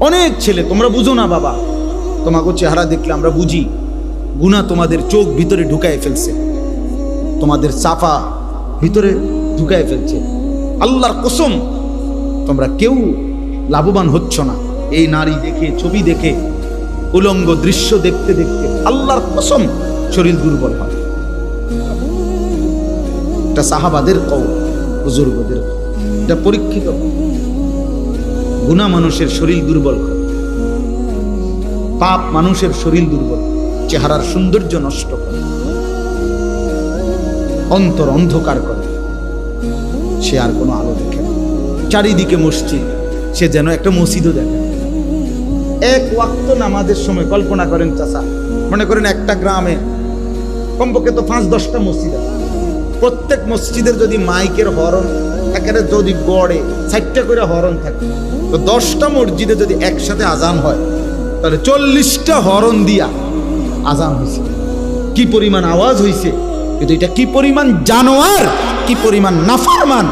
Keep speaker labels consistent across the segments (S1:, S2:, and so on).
S1: অনেক ছেলে, তোমরা বুঝো না বাবা, তোমাকে চেহারা দেখলে আমরা বুঝি গুনাহ তোমাদের চোখ ভিতরে ঢুকায় ফেলছে, তোমাদের সাফা ভিতরে ঢুকায় ফেলছে। আল্লাহর কসম, তোমরা কেউ লাভবান হচ্ছ না এই নারী দেখে, ছবি দেখে, উলঙ্গ দৃশ্য দেখতে দেখতে। আল্লাহর কসম, শরীর দুর্বল হয়। এটা সাহাবাদের কওল, বুজুর্গদের, এটা পরীক্ষিত। গুনাহ মানুষের শরীর দুর্বল করে, পাপ মানুষের শরীর দুর্বল, চেহারার সৌন্দর্য নষ্ট করে, অন্তর অন্ধকার করে, সে আর কোনো আলো দেখে না। চারিদিকে মসজিদ, সে যেন একটা মসজিদও দেখে। এক ওয়াক্ত নামাজের সময় কল্পনা করেন চাচা, মনে করেন একটা গ্রামে কমপক্ষে তো 5-10টা মসজিদ আছে। প্রত্যেক মসজিদের যদি মাইকের হরন একেবারে যদি গড়ে 60টা করে হরন থাকে, তো 10টা মসজিদে যদি একসাথে আজান হয়, তাহলে 40টা হরন দিয়া আজান হয়েছে। কি পরিমাণ আওয়াজ হয়েছে! কিন্তু এটা কি পরিমাণ জানোয়ার, কি পরিমাণ নাফরমান!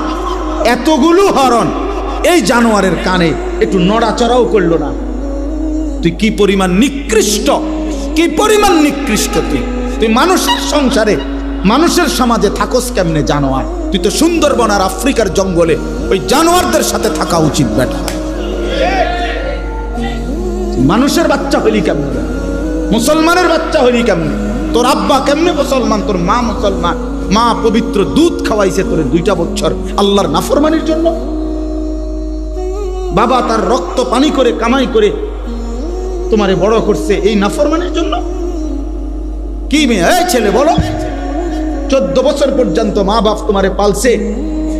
S1: এতগুলো হরন এই জানোয়ারের কানে একটু নড়াচড়াও করলো না। তুই কি পরিমাণ নিকৃষ্ট, কি পরিমাণ নিকৃষ্ট! তুই মানুষের সংসারে, মানুষের সমাজে থাকস কেমনে জানোয়ার? তুই তো সুন্দরবন আর আফ্রিকার জঙ্গলে ওই জানোয়ারদের সাথে থাকা উচিত বেটা। মানুষের বাচ্চা হইলি কেমনে? মুসলমানের বাচ্চা হইলি কেমনে? তোর আব্বা কেমনে মুসলমান, তোর মা মুসলমান, মা পবিত্র দুধ খাওয়াইছে তোরে 2টা বছর আল্লাহর নাফরমানির জন্য। বাবা তার রক্ত পানি করে কামাই করে তোমারে বড় করছে এই নাফরমানির জন্য। কি মেয়ে, এই ছেলে বলো, 14 বছর পর্যন্ত মা বাপ তোমারে পালছে,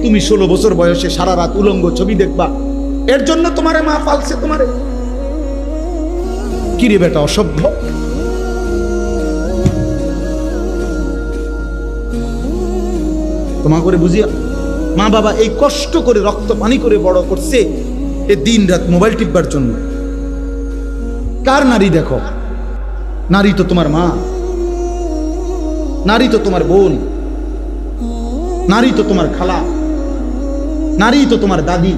S1: তুমি 16 বছর বয়সে সারা রাত উলঙ্গ ছবি দেখবা, এর জন্য তোমারে মা পালছে তোমারে? কি রে বেটা, অসভ্য! তোমা করে বুঝিয়া মা বাবা এই কষ্ট করে রক্ত পানি করে বড় করছে এ দিন রাত মোবাইল টিপবার জন্য। কার নারী দেখো? নারী তো তোমার মা, নারী তো তোমার বোন, নারী তো তোমার খালা, নারী তো তোমার দাদি।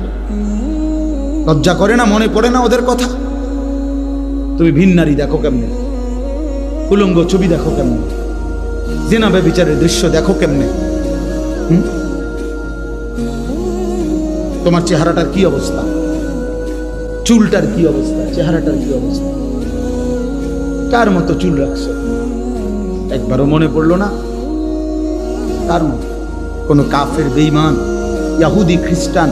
S1: লজ্জা করে না? মনে পড়ে না ওদের কথা? তুমি ভিন নারী দেখো কেমনে, উলঙ্গ ছবি দেখো কেমনে, জিনা ব্যভিচারের দৃশ্য দেখো কেমনে। তোমার চেহারাটার কি অবস্থা, চুলটার কি অবস্থা, চেহারাটার কি অবস্থা? কার মতো চুল রাখছো? একবারও মনে পড়লো না? কার মতো? কোন কাফের, বেঈমান, ইহুদি, খ্রিস্টান,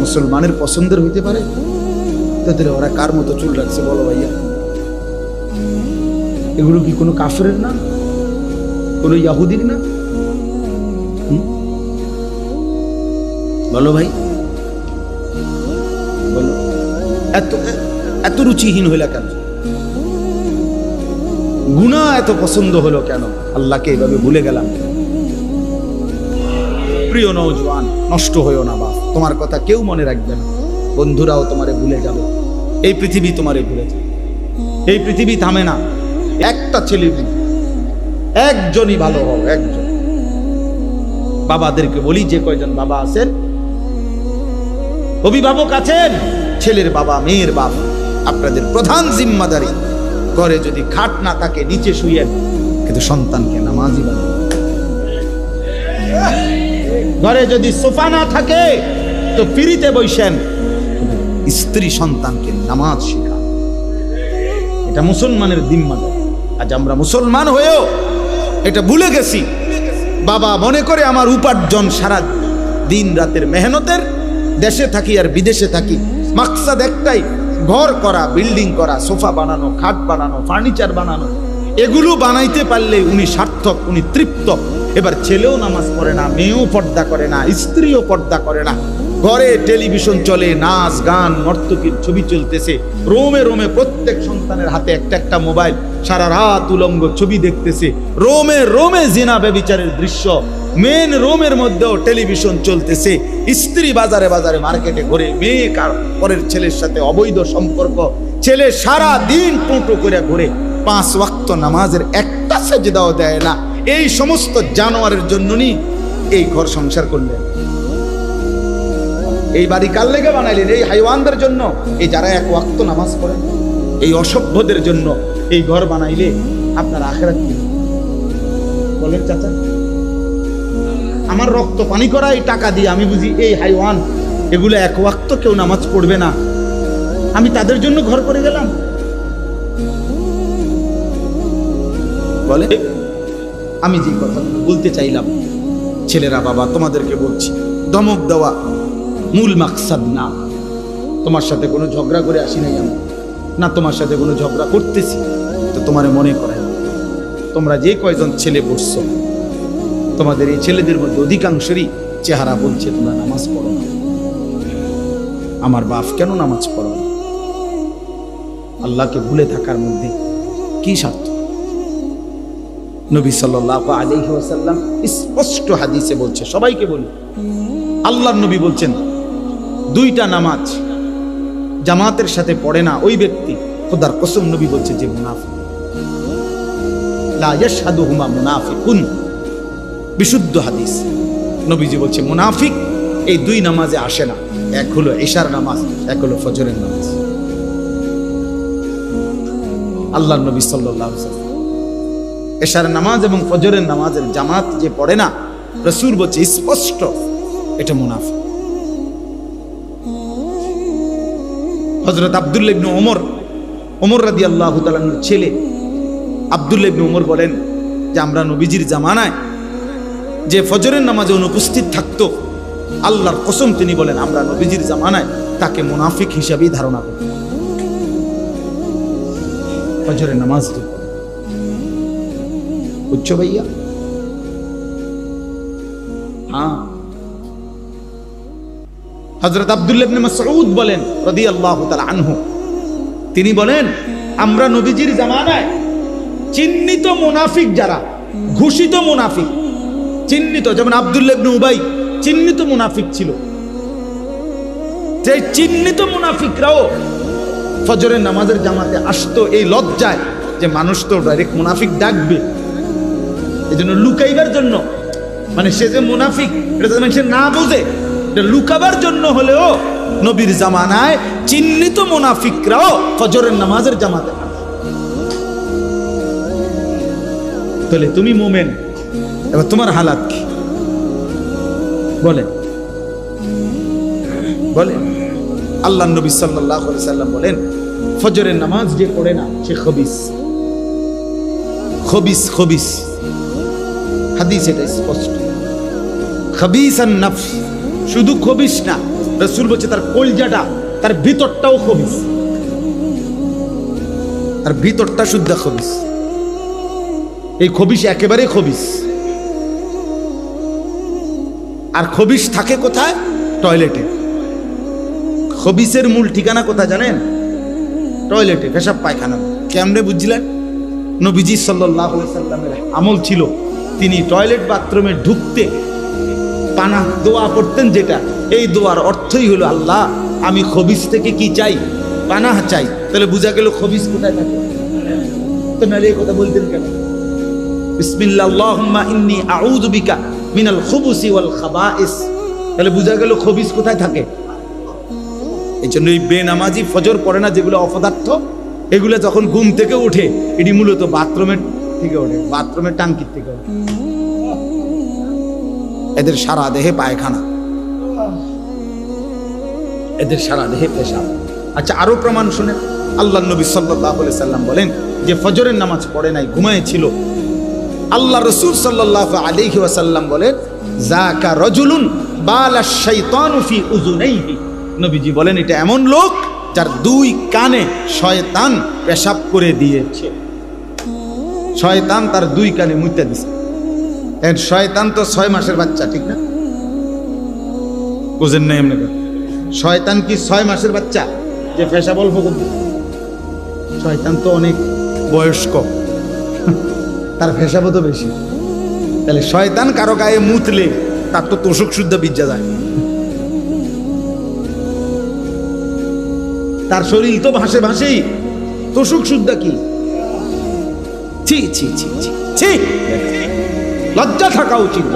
S1: মুসলমানের পছন্দের হইতে পারে? তাদের ওরা কার মতো চুল রাখছে বলো ভাইয়া? এগুলো কি কোনো কাফেরের না, কোনো ইহুদির না? বলো ভাই, বলো। এত এত রুচিহীন হইলা কেন? গুনাহ এত পছন্দ হলো কেন? আল্লাহকে এভাবে ভুলে গেলাম। প্রিয় নওজওয়ান, নষ্ট হইও না বাপ, তোমার কথা কেউ মনে রাখবে না, বন্ধুরাও তোমারে ভুলে যাবে, এই পৃথিবী তোমারে ভুলে যাবে। এই পৃথিবী থামে না। একটা ছেলে, একজনই ভালো হও, একজন। বাবাদেরকে বলি, যে কয়জন বাবা আছেন, অভিভাবক আছেন, ছেলের বাবা, মেয়ের বাপ, আপনাদের প্রধান জিম্মাদারি, ঘরে যদি খাট না থাকে নিচে শুয়েন, কিন্তু সন্তানকে নামাজি বানান। ঘরে যদি সোফা না থাকে তো ফিরিতে বসেন, স্ত্রী সন্তানকে নামাজ শেখান। এটা মুসলমানের জিম্মাদারি। আজ আমরা মুসলমান হয়েও এটা ভুলে গেছি। বাবা মনে করে আমার উপার্জন সারা দিন রাতের মেহনতের, দেশে থাকি আর বিদেশে থাকি, মাকসাদ একটাই, ঘর করা, বিল্ডিং করা, সোফা বানানো, খাট বানানো, ফার্নিচার বানানো। এগুলো বানাইতে পারলে উনি সার্থক, উনি তৃপ্ত। এবার ছেলেও নামাজ পড়ে না, মেয়েও পর্দা করে না, স্ত্রীও পর্দা করে না। ঘরে টেলিভিশন চলে, নাচ গান নর্তকীর ছবি চলতেছে, রোমে রোমে প্রত্যেক সন্তানের হাতে একটা একটা মোবাইল, সারা রাত উলঙ্গ ছবি দেখতেছে, রোমে রোমে জিনা ব্যভিচারের দৃশ্য, মেন রোমের মধ্যেও টেলিভিশন চলতেছে। স্ত্রী বাজারে বাজারে মার্কেটে ঘুরে, মেয়ে পরের ছেলের সাথে অবৈধ সম্পর্ক, ছেলে সারা দিন টোটো করে ঘুরে, 5 ওয়াক্ত নামাজের একটা সেজদাও দেয় না। এই সমস্ত জানোয়ারের জন্যই এই ঘর সংসার করলেন। এই বাড়ি কার লেগে বানাইলেন? এই হাইওয়ানদের জন্য, এই যারা এক ওয়াক্ত নামাজ পড়ে, এই অসভ্যদের জন্য এই ঘর বানাইলে আপনার আখিরাত কি বলেন চাচা? আমার রক্ত পানি করা এই টাকা দিয়ে আমি বুঝি এই হাইওয়ান এগুলো এক ওয়াক্ত কেউ নামাজ পড়বে না, আমি তাদের জন্য ঘর করে গেলাম? বলে আমি যে কথা বলতে চাইলাম, ছেলেরা বাবা তোমাদেরকে বলছি, ধমক দেওয়া মূল মাকসাদ না। তোমার সাথে কোনো ঝগড়া করে আসি নাই আমি, না তোমার সাথে কোনো ঝগড়া করতেছি। তো তোমার মনে করে তোমরা যে কয়জন ছেলে পড়ছো, তোমাদের এই ছেলেদের মধ্যে অধিকাংশেরই চেহারা বলছে তোমরা নামাজ পড়ো না। আমার বাপ কেন নামাজ পড়ো না? আল্লাহকে ভুলে থাকার মধ্যে কি স্বার্থ? নবী সাল্লাল্লাহু আলাইহি ওয়াসাল্লাম স্পষ্ট হাদিসে বলছে, সবাইকে বলি, আল্লাহর নবী বলছেন দুইটা নামাজ জামাতের সাথে পড়ে না ওই ব্যক্তি, খোদার কসম নবী বলছে যে মুনাফিক। লা ইয়াশহাদুহুমা মুনাফিকুন, বিশুদ্ধ হাদিস। নবীজি বলছে মুনাফিক এই দুই নামাজে আসে না। এক হলো ইশার নামাজ, এক হলো ফজরের নামাজ। আল্লাহর নবী সাল্লাল্লাহু আলাইহি ওয়াসাল্লাম ইশার নামাজ এবং ফজরের নামাজের জামাত যে পড়ে না, রাসূল বলছে স্পষ্ট এটা মুনাফিক। হযরত আব্দুল্লাহ ইবনে ওমর রাদিয়াল্লাহু তাআলার ছেলে আব্দুল্লাহ ইবনে ওমর বলেন যে আমরা নবীজির জামানায় যে ফজরের নামাজে অনুপস্থিত থাকতো, আল্লাহর কসম তিনি বলেন আমরা নবীজির জামানায় তাকে মুনাফিক হিসাবেই ধারণা করি। ফজরের নামাজ বুঝছো ভাইয়া? হ্যাঁ, হযরত আব্দুল্লাহ ইবনে মাসউদ বলেন রাদিয়াল্লাহু তাআলা আনহু, তিনি বলেন আমরা নবীজির জামানায় চিহ্নিত মুনাফিক যারা, ঘোষিত মুনাফিক, চিহ্নিত, যেমন আব্দুল্লাহ ইবনে উবাই চিহ্নিত মুনাফিক ছিল, যে চিহ্নিত মুনাফিকরাও ফজরের নামাজের জামাতে আসতো এই লজ্জায় যে মানুষ তো ডাইরেক্ট মুনাফিক ডাকবে, এই জন্য লুকাইবার জন্য, মানে সে যে মুনাফিক এটা মানুষের না বোঝে, এটা লুকাবার জন্য হলেও নবীর জামানায় চিহ্নিত মুনাফিকরাও ফজরের নামাজের জামাতে আসে। তাহলে তুমি মুমিন, এবার তোমার হালাত কি বলে? আল্লাহ নবী সাল্লাল্লাহু আলাইহি সাল্লাম বলেন ফজরের নামাজ যে পড়ে না সে খবিস। হাদিস এটা স্পষ্ট, খবিসান নফস, শুধু খবিস না, রাসূল বলছে তার কলজাটা, তার ভিতরটাও খবিস, তার ভিতরটা শুদ্ধ খবিস। এই খবিস একেবারে খবিস। আর খবিস থাকে কোথায়? টয়লেটে। খবিসের মূল ঠিকানা কোথায় জানেন? টয়লেটে, পেশাব পায়খানা। কেমনে বুঝছিলেন? নবীজি সাল্লাল্লাহু আলাইহি সাল্লামের আমল ছিল তিনি টয়লেট বাথরুমে ঢুকতে পানাহ দোয়া পড়তেন, যেটা এই দোয়ার অর্থই হলো আল্লাহ আমি খবিস থেকে কি চাই? পানাহ চাই। তাহলে বোঝা গেল খবিস কোথায় থাকে। তো নালে এই কথা বলতেন কেন? বিসমিল্লাহ আল্লাহুম্মা ইন্নী আউযু বিকা মিনাল খুবুসি ওয়াল খাবাইস। তাহলে বোঝা গেল খবিস কোথায় থাকে। এই জন্য এই বেনামাজি ফজর পড়ে না যেগুলো অপদার্থ, এগুলো যখন ঘুম থেকে ওঠে এটি মূলত বাথরুমের থেকে ওঠে, বাথরুমের টাঙ্কির থেকে ওঠে। এদের সারা দেহে পায়খানা, এদের সারা দেহে পেশাব। আচ্ছা, আরো প্রমাণ শুনেন। আল্লাহ নবী সাল্লাল্লাহু আলাইহি সাল্লাম বলেন যে ফজরের নামাজ পড়ে নাই, ঘুমায়েছিল, আল্লাহ রাসূল সাল্লাল্লাহু আলাইহি ওয়াসাল্লাম বলেন যাকা রাজুলুন বালা শাইতানু ফি উযুনাইহি। নবীজি বলেন এটা এমন লোক যার দুই কানে শয়তান পেশাব করে দিয়েছে। শয়তান তার দুই কানে মুইতা দিছে। এর শয়তান তো 6 মাসের বাচ্চা, ঠিক না? বুঝেন নাই আপনি? শয়তান কি 6 মাসের বাচ্চা যে পেশাব অল্প করবে? শয়তান তো অনেক বয়স্ক, তার পেশাবও তো বেশি। তাহলে শয়তান কারো গায়ে মুতলে তার তো তোষক শুদ্ধ বিজ্জা যায়, তার শরীর তো ভাসে ভাসেই, তোষক শুদ্ধ কি? ছি ছি ছি ছি, লজ্জা থাকা উচিত,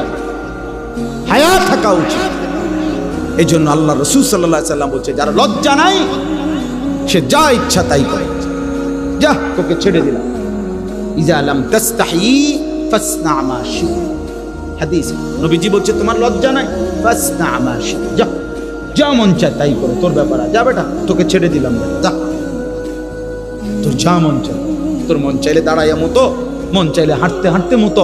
S1: হায়া থাকা উচিত। এই জন্য আল্লাহ রসুল সাল্লাল্লাহু আলাইহি সাল্লাম বলছে, যারা লজ্জা নাই সে যা ইচ্ছা তাই করে, যা তোকে ছেড়ে দিলাম। ইজা লাম তাস্তাহি ফাসনা মা শি'তা, হাদিস নবীজি বলছে তোমার লজ্জা নাই, ফাসনা মা শি'তা, যা যা মন চায় তাই করে, তোর ব্যাপার, যা বেটা তোকে ছেড়ে দিলাম, যা তোর যা মন চায়। তোর মন চাইলে দাঁড়াইয়া মতো, মন চাইলে হাঁটতে হাঁটতে মতো,